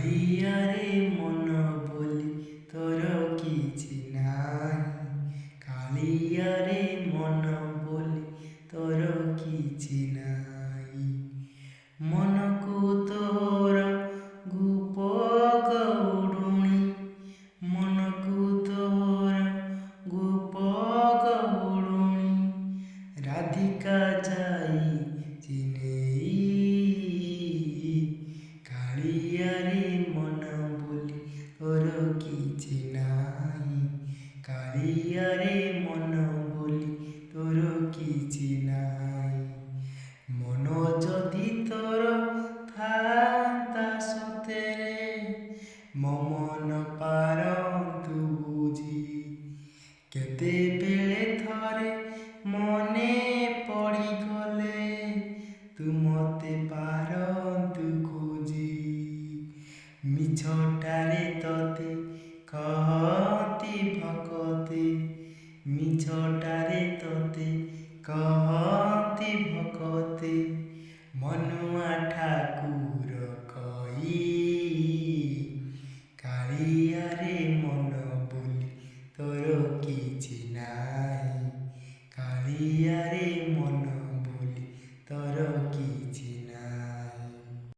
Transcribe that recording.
କାଳିଆରେ ମନ ବୋଲି ତୋର କିଛି ନାହିଁ। କାଳିଆରେ ମନ ବୋଲି ତୋର କିଛି ନାହିଁ। ମନକୁ ତୋର ଗୋପ ଗଉଡ଼ୁଣି, ମନକୁ ତୋର ଗୋପ ଗଉଡ଼ୁଣି। ରାଧିକା ଯାଇଛି ନେଇ, କାଳିଆରେ ମନ ବୋଲି ତୋର କିଛି ନାହିଁ। କାଳିଆରେ ମନ ବୋଲି ତୋର କିଛି ନାହିଁ। ମନ ଯଦି ତୋର ଥାନ୍ତା ସତରେ, ମୋ ମନ ପାରନ୍ତୁ ବୁଝି। କେତେବେଳେ ଥରେ ମନେ ପଡ଼ିଗଲେ, ତୁ ମୋତେ ପାରନ୍ତୁ ଖୋଜି। ମିଛଟାରେ ତତେ କହନ୍ତି ଭକତେ, ମିଛଟାରେ ତତେ କହନ୍ତି ଭକତେ। ମନୁଆ ଠାକୁର